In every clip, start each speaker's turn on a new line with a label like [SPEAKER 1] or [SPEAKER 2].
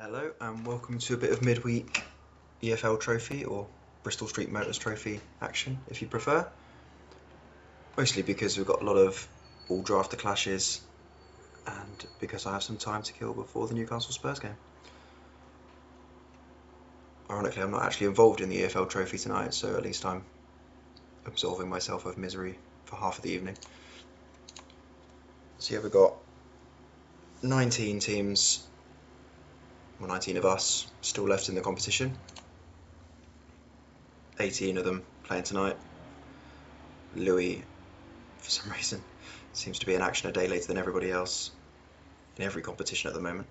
[SPEAKER 1] Hello and welcome to a bit of midweek EFL Trophy or Bristol Street Motors Trophy action if you prefer. Mostly because we've got a lot of all drafter clashes and because I have some time to kill before the Newcastle Spurs game. Ironically, I'm not actually involved in the EFL Trophy tonight, so at least I'm absolving myself of misery for half of the evening. So yeah, we've got 19 teams, well 19 of us, still left in the competition. 18 of them playing tonight. Louis, for some reason, seems to be in action a day later than everybody else in every competition at the moment.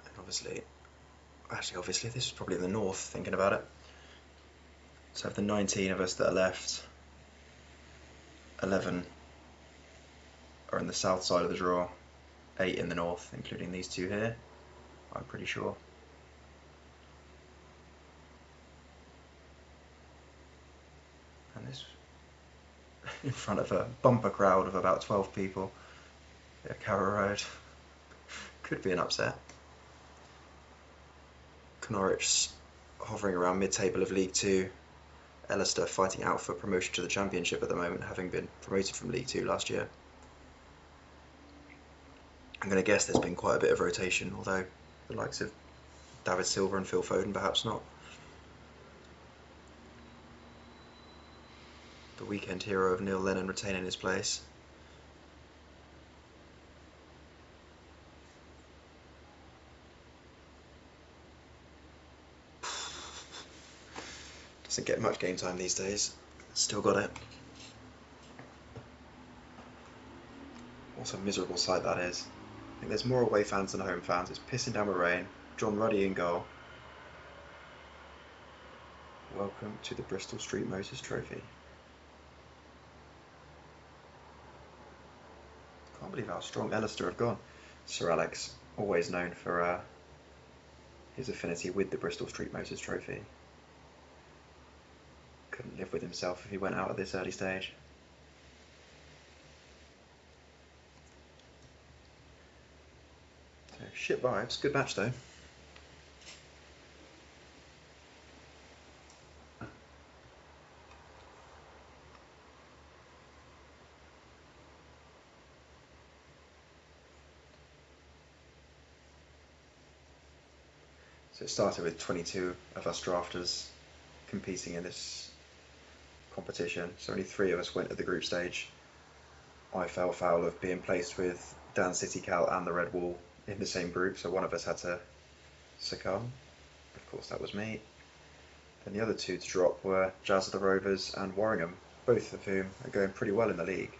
[SPEAKER 1] And obviously this is probably in the north, thinking about it. So of the 19 of us that are left, 11 are in the south side of the draw, 8 in the north, including these two here, I'm pretty sure. And this in front of a bumper crowd of about 12 people at Carrow Road. Could be an upset. Connorwich hovering around mid-table of League 2. Ellister fighting out for promotion to the Championship at the moment, having been promoted from League 2 last year. I'm going to guess there's been quite a bit of rotation, although the likes of David Silva and Phil Foden perhaps not. The weekend hero of Neil Lennon retaining his place. Doesn't get much game time these days. Still got it. What a miserable sight that is. I think there's more away fans than home fans. It's pissing down with rain. John Ruddy in goal. Welcome to the Bristol Street Motors Trophy. Can't believe how strong Ellister have gone. Sir Alex, always known for his affinity with the Bristol Street Motors Trophy. Couldn't live with himself if he went out at this early stage. So, shit vibes, good match though. So it started with 22 of us drafters competing in this competition, so only 3 of us went at the group stage. I fell foul of being placed with Dan City Cal and the Red Whall in the same group, so one of us had to succumb. Of course that was me. Then the other 2 to drop were Jazz of the Rovers and Warringham, both of whom are going pretty well in the league.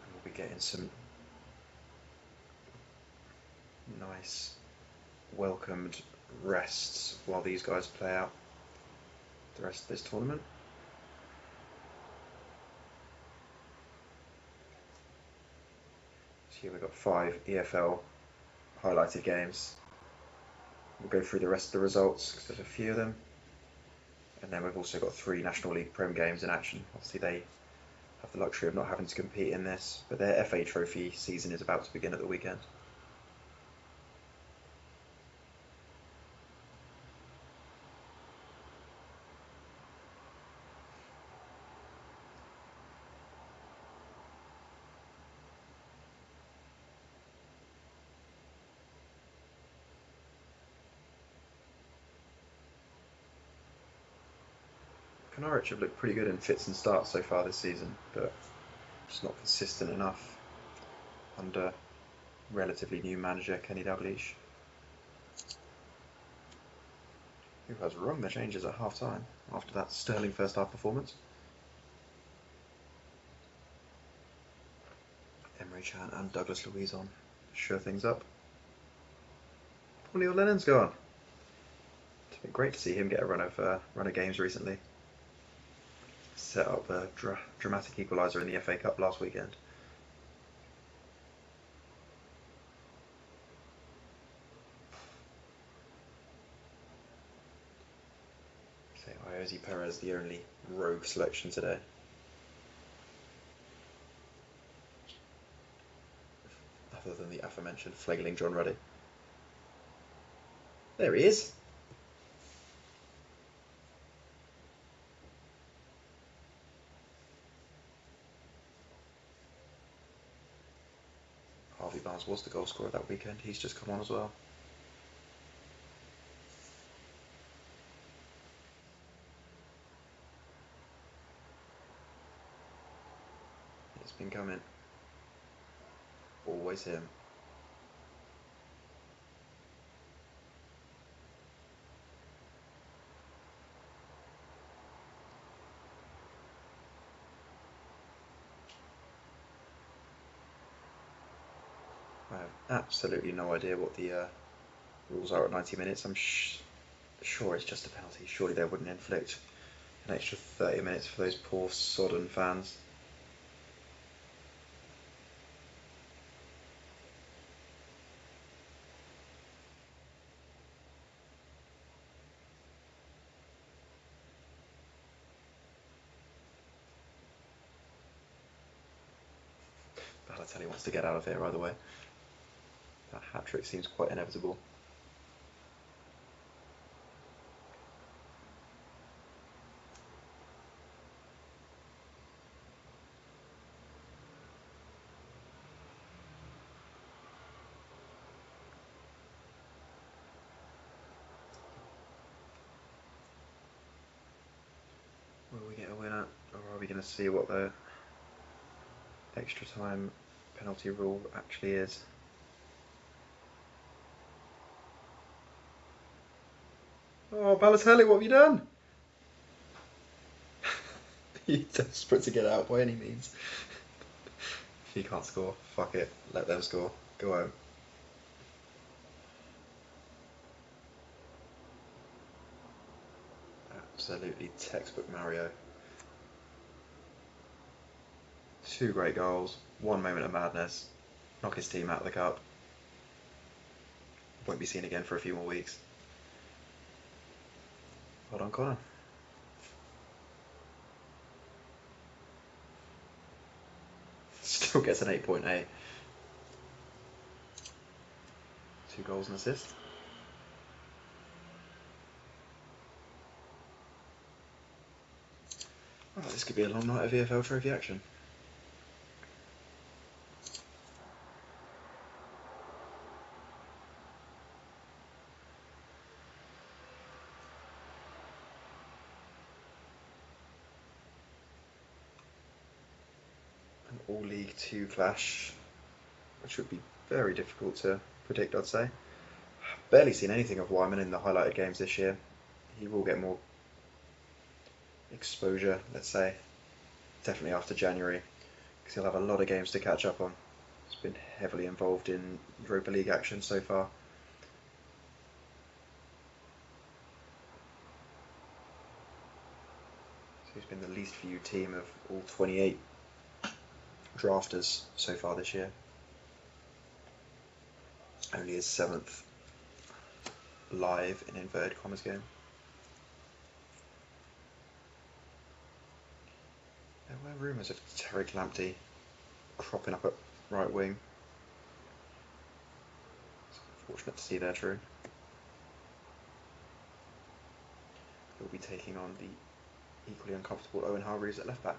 [SPEAKER 1] And we'll be getting some nice welcomed rests while these guys play out the rest of this tournament. So here we've got 5 EFL highlighted games. We'll go through the rest of the results because there's a few of them. And then we've also got 3 National League Prem games in action. Obviously they have the luxury of not having to compete in this, but their FA Trophy season is about to begin at the weekend. Connorwich have looked pretty good in fits and starts so far this season, but just not consistent enough under relatively new manager Kenny Dalglish, who has rung the changes at half time after that sterling first half performance. Emery Chan and Douglas Luiz on sure things up. Poor Neil Lennon's gone. It's been great to see him get a run of games recently. Set up the dramatic equaliser in the FA Cup last weekend. Jose Perez, the only rogue selection today. Other than the aforementioned flailing John Ruddy. There he is. Harvey Barnes was the goal scorer that weekend. He's just come on as well. It's been coming. Always him. I have absolutely no idea what the rules are at 90 minutes. I'm sure it's just a penalty. Surely they wouldn't inflict an extra 30 minutes for those poor sodden fans. Balotelli wants to get out of here either way. That hat-trick seems quite inevitable. Will we get a winner, or are we going to see what the extra time penalty rule actually is? Oh, Balotelli, what have you done? He's desperate to get out by any means. If he can't score, fuck it, let them score. Go home. Absolutely textbook Mario. 2 great goals, 1 moment of madness, knock his team out of the cup. Won't be seen again for a few more weeks. Well done, Connor. Still gets an 8.8. 2 goals and assist. Oh, this could be a long night of EFL Trophy action. An all League 2 clash, which would be very difficult to predict, I'd say. Barely seen anything of Wyman in the highlighted games this year. He will get more exposure, let's say, definitely after January, because he'll have a lot of games to catch up on. He's been heavily involved in Europa League action so far. So he's been the least viewed team of all 28 drafters so far this year. Only his 7th live in inverted commas game. There were rumours of Tariq Lamptey cropping up at right wing. It's unfortunate to see they're true. He'll be taking on the equally uncomfortable Owen Hargreaves at left back.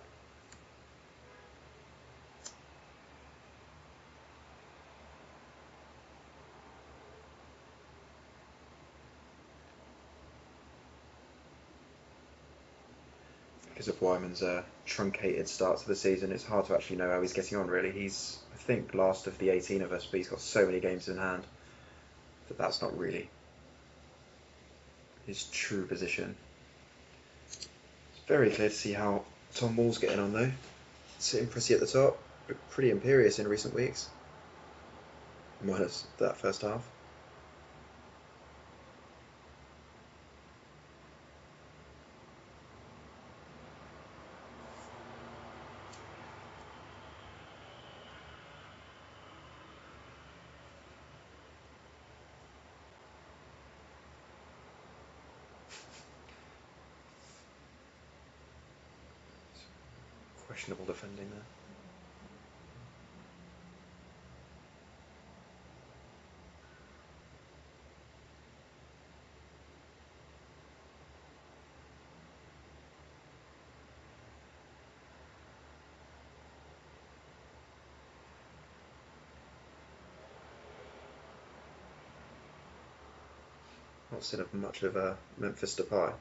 [SPEAKER 1] Because of Wyman's truncated start to the season, it's hard to actually know how he's getting on, really. He's, I think, last of the 18 of us, but he's got so many games in hand that that's not really his true position. It's very clear to see how Tom Wall's getting on, though. Sitting pretty at the top, but pretty imperious in recent weeks. Minus that first half. Questionable defending there. Not seen much of Memphis Depay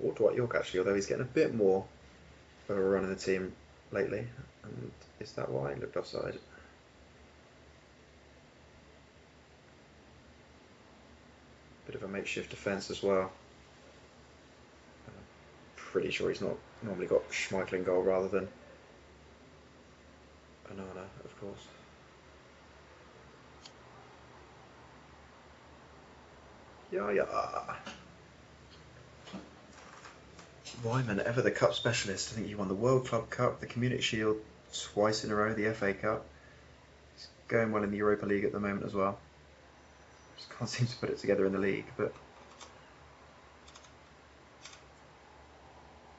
[SPEAKER 1] or Dwight York actually, although he's getting a bit more of a run in the team lately. And is that why he looked offside? Bit of a makeshift defence as well. I'm pretty sure he's not normally got Schmeichel in goal rather than Onana, of course. Yeah. Wyman, ever the cup specialist. I think he won the World Club Cup, the Community Shield twice in a row, the FA Cup. He's going well in the Europa League at the moment as well. Just can't seem to put it together in the league, but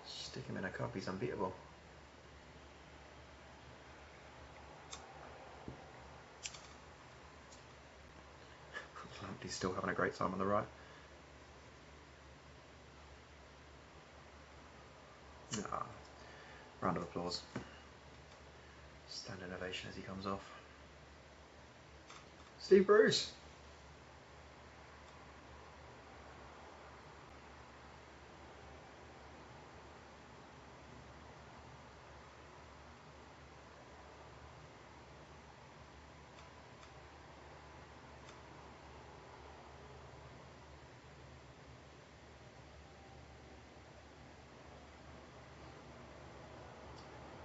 [SPEAKER 1] stick him in a cup, he's unbeatable. He's still having a great time on the right. Round of applause. Standing ovation as he comes off. Steve Bruce.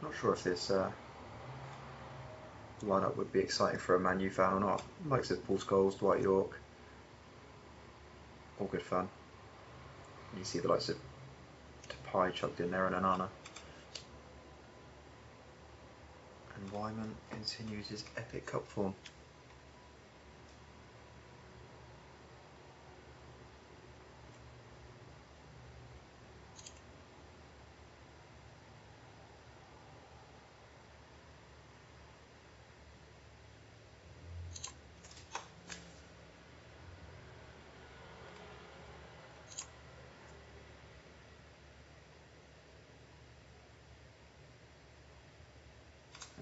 [SPEAKER 1] Not sure if this lineup would be exciting for a Man U fan or not. Likes of Paul Scholes, Dwight York, all good fun. You see the likes of Depay chucked in there and Onana. And Wyman continues his epic cup form.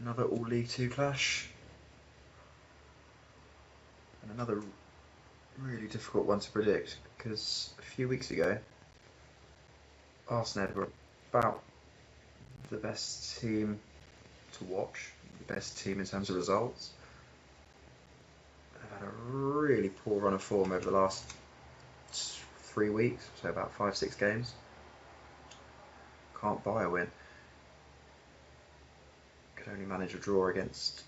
[SPEAKER 1] Another all League Two clash, and another really difficult one to predict because a few weeks ago Arsened were about the best team to watch, the best team in terms of results. They've had a really poor run of form over the last 3 weeks, so about 5-6 games. Can't buy a win. Could only manage a draw against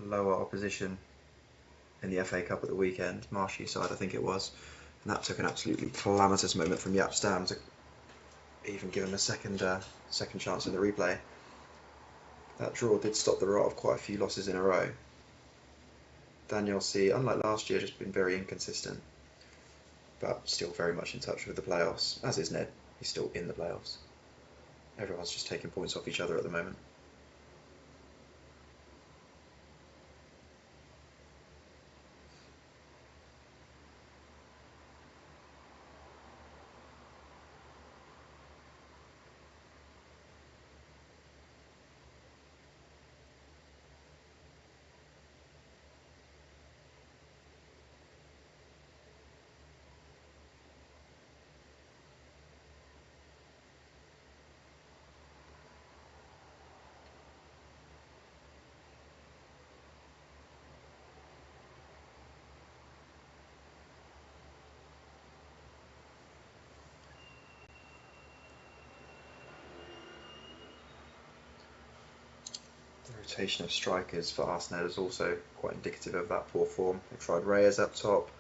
[SPEAKER 1] lower opposition in the FA Cup at the weekend, Marshy side I think it was, and that took an absolutely calamitous moment from Jaap Stam to even give him a second chance in the replay. That draw did stop the rot of quite a few losses in a row. Danielsea, unlike last year, just been very inconsistent, but still very much in touch with the playoffs, as is Ned. He's still in the playoffs. Everyone's just taking points off each other at the moment. The rotation of strikers for Arsenal is also quite indicative of that poor form. They've tried Reyes up top,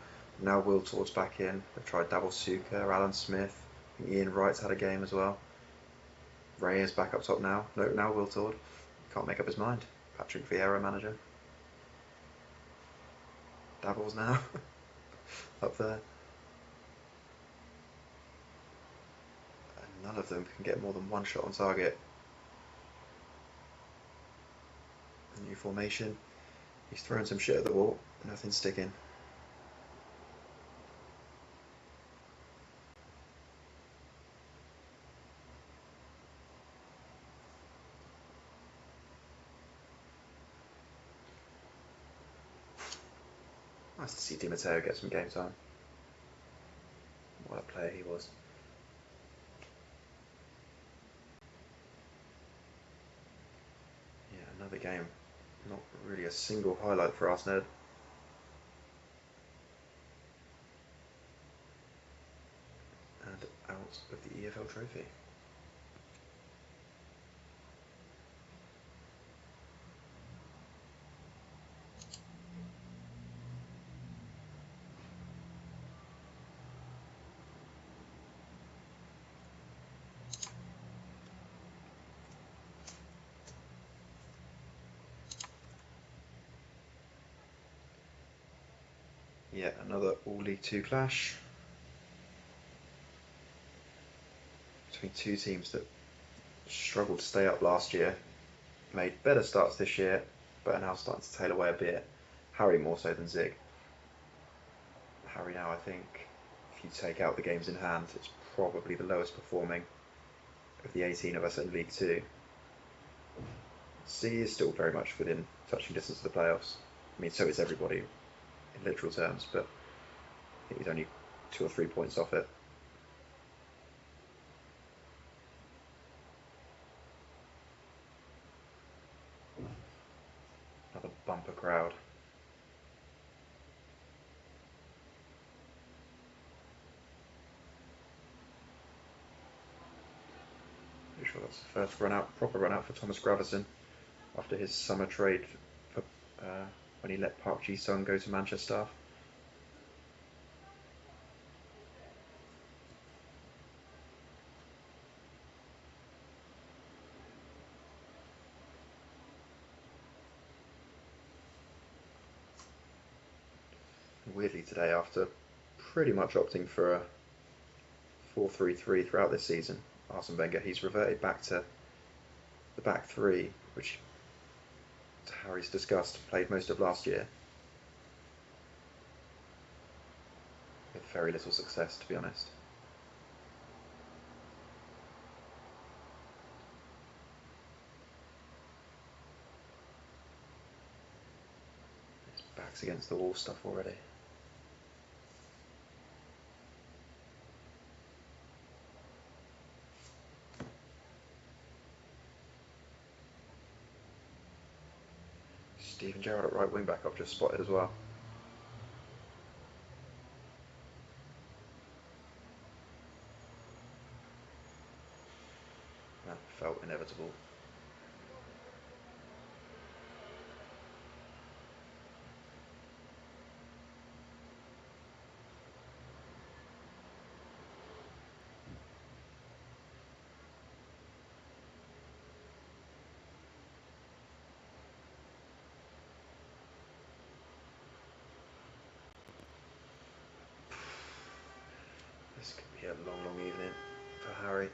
[SPEAKER 1] now Wiltord's back in. They've tried Dabalsuka, Alan Smith, I think Ian Wright's had a game as well. Reyes back up top now. No, now Wiltord. Can't make up his mind. Patrick Vieira manager. Dabbles now up there. None of them can get more than one shot on target. New formation. He's throwing some shit at the wall. Nothing's sticking. Nice to see Di Matteo get some game time. What a player he was. Yeah, another game. Not really a single highlight for Arsened. And out of the EFL Trophy. Yet another All League 2 clash between two teams that struggled to stay up last year, made better starts this year, but are now starting to tail away a bit. Harry more so than Zig. Harry now, I think, if you take out the games in hand, it's probably the lowest performing of the 18 of us in League 2. C is still very much within touching distance of the playoffs. I mean, so is everybody in literal terms, but I think he's only 2 or 3 points off it. Another bumper crowd. Pretty sure that's the first proper run out for Thomas Gravison after his summer trade for when he let Park Ji-sung go to Manchester. Weirdly today, after pretty much opting for a 4-3-3 throughout this season, Arsene Wenger, he's reverted back to the back three, which, to Harry's disgust, played most of last year. With very little success, to be honest. His back's against the wall stuff already. Steven Gerrard at right wing back I've just spotted as well. That felt inevitable. This could be a long, long evening for Harry.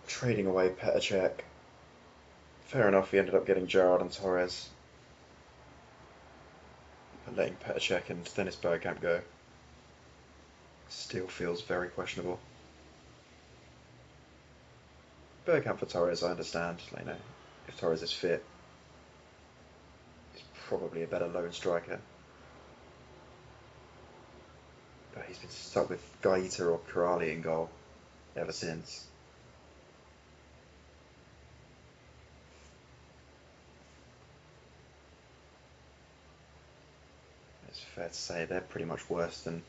[SPEAKER 1] Trading away MATTch. Fair enough, he ended up getting Gerrard and Torres. But letting MATTch and Dennis Bergkamp go still feels very questionable. Bergkamp for Torres, I understand. Like, you know, if Torres is fit, he's probably a better lone striker. But he's been stuck with Gaeta or Corrali in goal ever since. It's fair to say they're pretty much worse than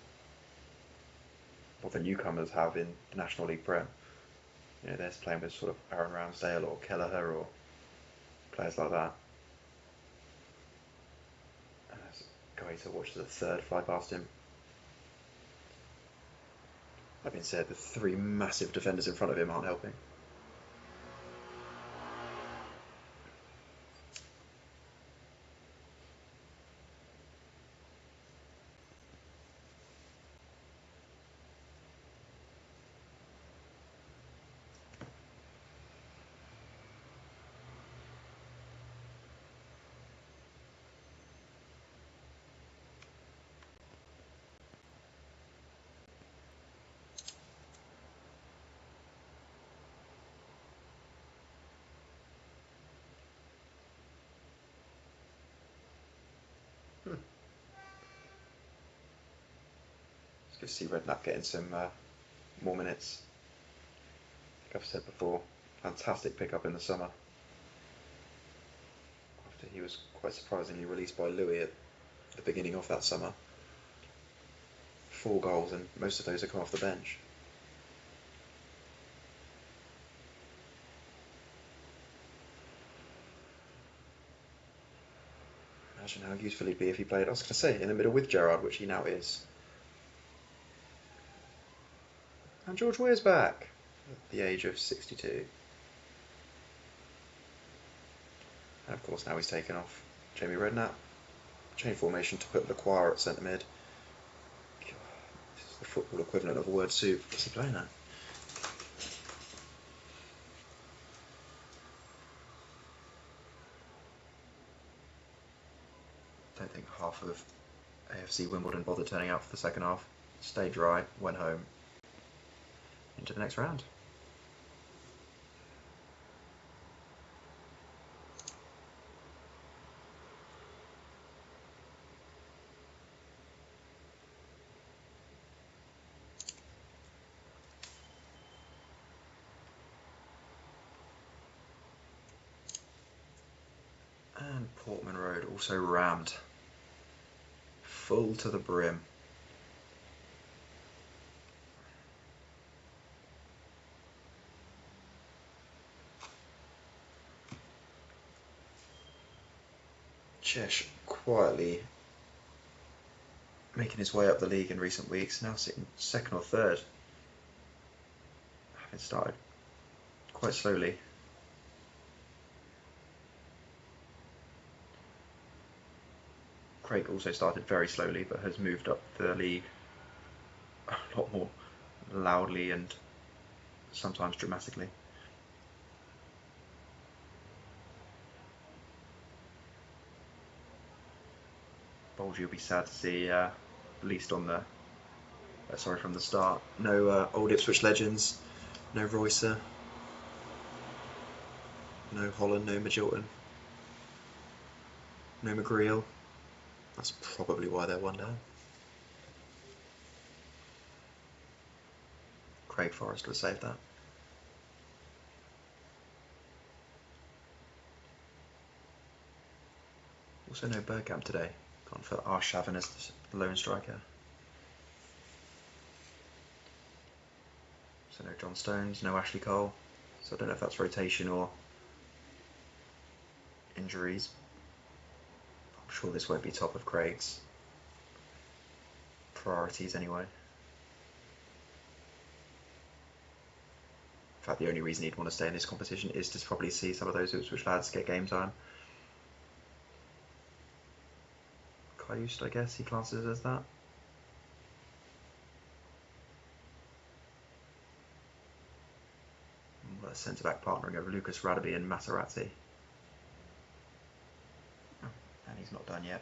[SPEAKER 1] what the newcomers have in the National League Prem. You know, they're playing with sort of Aaron Ramsdale or Kelleher or players like that. And as Gaeta watches a third fly past him. That being said, the three massive defenders in front of him aren't helping. It's good to see Redknapp getting some more minutes. Like I've said before, fantastic pickup in the summer. After he was quite surprisingly released by Louis at the beginning of that summer. 4 goals, and most of those have come off the bench. Imagine how useful he'd be if he played, I was going to say, in the middle with Gerrard, which he now is. And George Weir's back at the age of 62. And of course now he's taken off Jamie Redknapp. Change formation to put Lacroix at centre mid. This is the football equivalent of a word soup. What's he playing at? I don't think half of AFC Wimbledon bothered turning out for the second half. Stayed dry, went home. Into the next round. And Portman Road also rammed. Full to the brim. Chesh quietly making his way up the league in recent weeks, now sitting second or third. Having started quite slowly. Craig also started very slowly but has moved up the league a lot more loudly and sometimes dramatically. Bolge will be sad to see, at least on the, from the start. No old Ipswich legends, no Roycer, no Holland, no Magilton, no McGreal. That's probably why they're one down. Craig Forrester saved that. Also no Bergkamp today. Gone for Arshavin as the lone striker. So no John Stones, no Ashley Cole. So I don't know if that's rotation or injuries. I'm sure this won't be top of Craig's priorities anyway. In fact, the only reason he'd want to stay in this competition is to probably see some of those Ipswich lads get game time. Kayust, I guess he classes as that. A centre-back partnering of Lucas Radaby and Materazzi. Oh, and he's not done yet.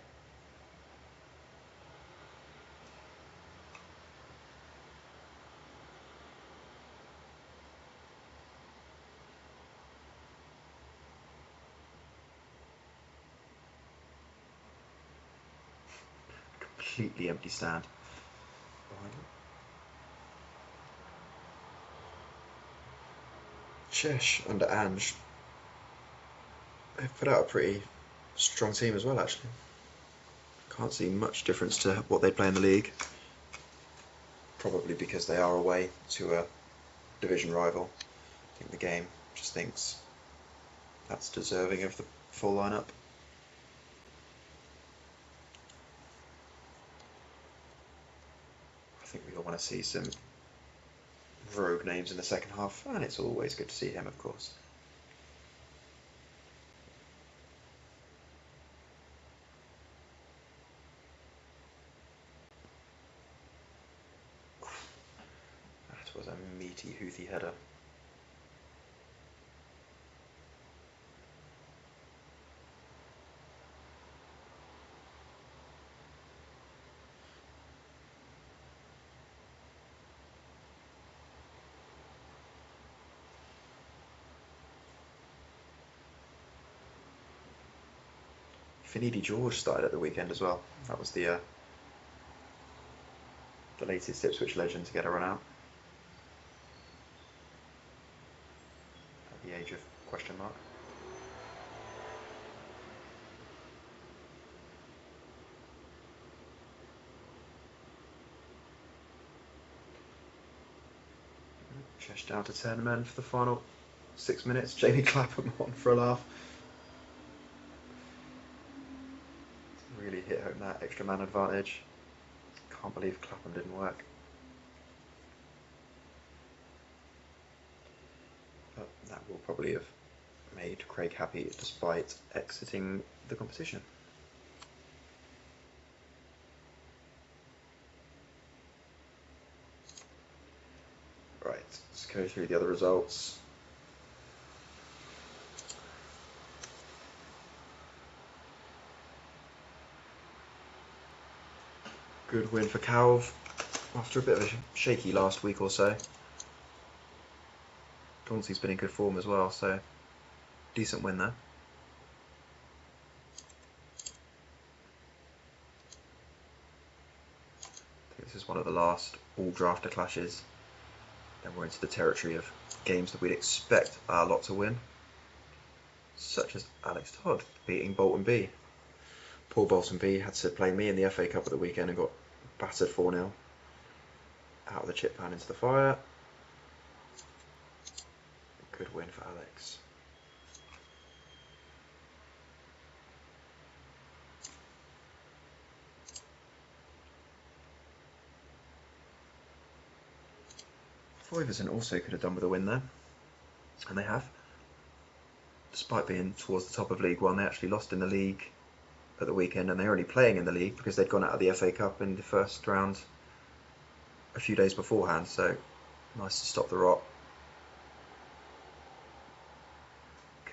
[SPEAKER 1] Completely empty stand behind him. Chesh under Ange, they've put out a pretty strong team as well, actually. Can't see much difference to what they play in the league. Probably because they are away to a division rival. I think the game just thinks that's deserving of the full lineup. I think we all want to see some rogue names in the second half, and it's always good to see him, of course. That was a meaty, hoothy header. Finidi George started at the weekend as well. That was the latest Ipswich legend to get a run out. At the age of question mark. Chesh down to 10 men for the final 6 minutes. Jamie Clapham on for a laugh. Really hit home that extra man advantage. Can't believe Clapham didn't work. But that will probably have made Craig happy despite exiting the competition. Right, let's go through the other results. Good win for Calv after a bit of a shaky last week or so. Dauncey's been in good form as well, so decent win there. I think this is one of the last all drafter clashes. Then we're into the territory of games that we'd expect our lot to win, such as Alex Todd beating Bolton B. Poor Bolton B had to play me in the FA Cup at the weekend and got battered 4-0. Out of the chip pan into the fire. Good win for Alex. Foyverton also could have done with a win there, and they have. Despite being towards the top of League One, they actually lost in the league at the weekend, and they're only playing in the league because they'd gone out of the FA Cup in the first round a few days beforehand, so nice to stop the rot.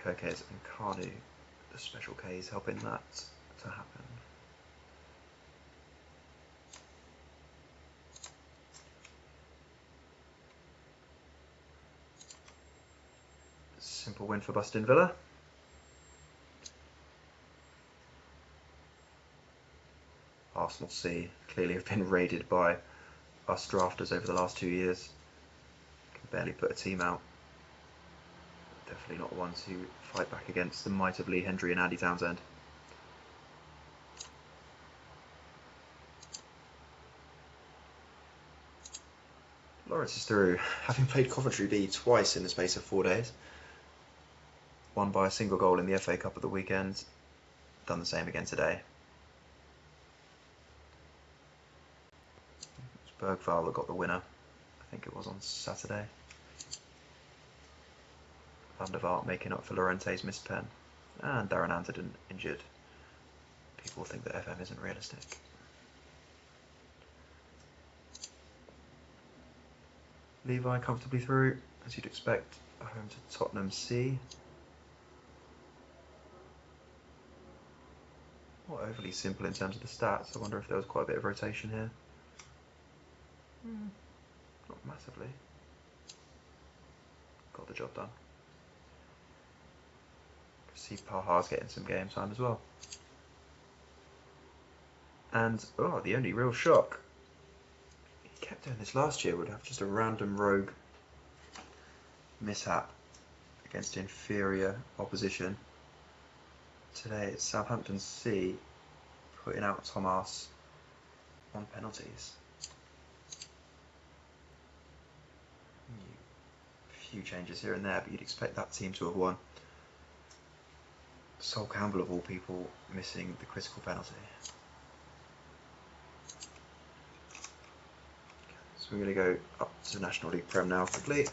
[SPEAKER 1] Kirkes and Carnu, the special Ks, helping that to happen. Simple win for Bustin Villa. Arsenal C clearly have been raided by us drafters over the last 2 years. Can barely put a team out. Definitely not ones who fight back against the might of Lee Hendry and Andy Townsend. Lawrence is through, having played Coventry B twice in the space of 4 days. Won by a single goal in the FA Cup at the weekend. Done the same again today. It was Bergvall that got the winner. I think it was on Saturday. Van der Vaart making up for Llorente's missed pen. And Darren Anderton injured. People think that FM isn't realistic. Levi comfortably through, as you'd expect, home to Tottenham C. Not overly simple in terms of the stats. I wonder if there was quite a bit of rotation here. Not massively. Got the job done. See Pahar's getting some game time as well. And, oh, the only real shock. He kept doing this last year, would have just a random rogue mishap against inferior opposition. Today it's Southampton C putting out Thomarse on penalties. A few changes here and there, but you'd expect that team to have won. Sol Campbell of all people missing the critical penalty. Let's So we're going to go up to National League Prem now quickly.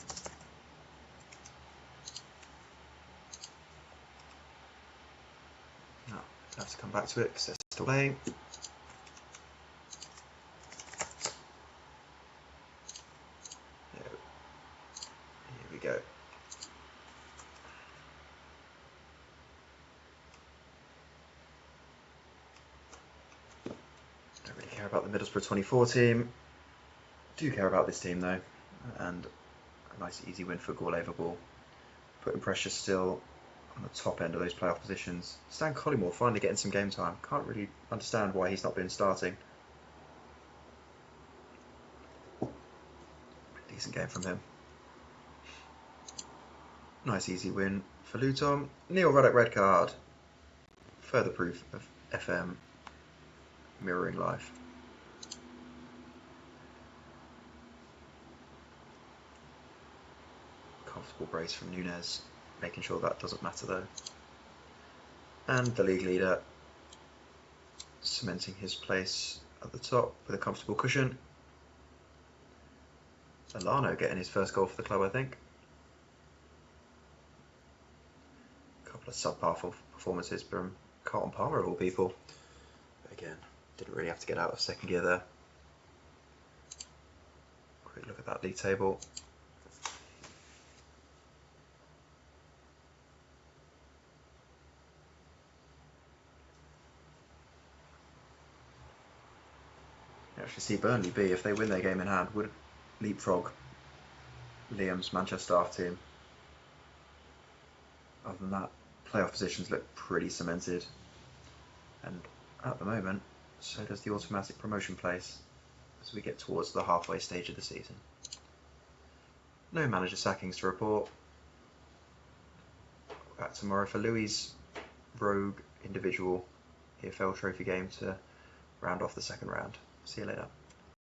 [SPEAKER 1] No, I have to come back to it because they're still playing. Here we go. Don't really care about the Middlesbrough 24 team. Do care about this team though, and a nice easy win for Gourlayverpool. Putting pressure still on the top end of those playoff positions. Stan Collymore finally getting some game time. Can't really understand why he's not been starting. Decent game from him. Nice easy win for LuTom. Neil Ruddock red card. Further proof of FM mirroring life. Comfortable brace from Nunez, making sure that doesn't matter though. And the league leader cementing his place at the top with a comfortable cushion. Alano getting his first goal for the club, I think. A couple of subpar performances from Carlton Palmer of all people. But again, didn't really have to get out of second gear there. Quick look at that league table. You actually see Burnley B, if they win their game in hand, would leapfrog Liam's Manchester half team. Other than that, playoff positions look pretty cemented. And at the moment, so does the automatic promotion place as we get towards the halfway stage of the season. No manager sackings to report. Back tomorrow for Louis' rogue individual EFL Trophy game to round off the second round. See you later.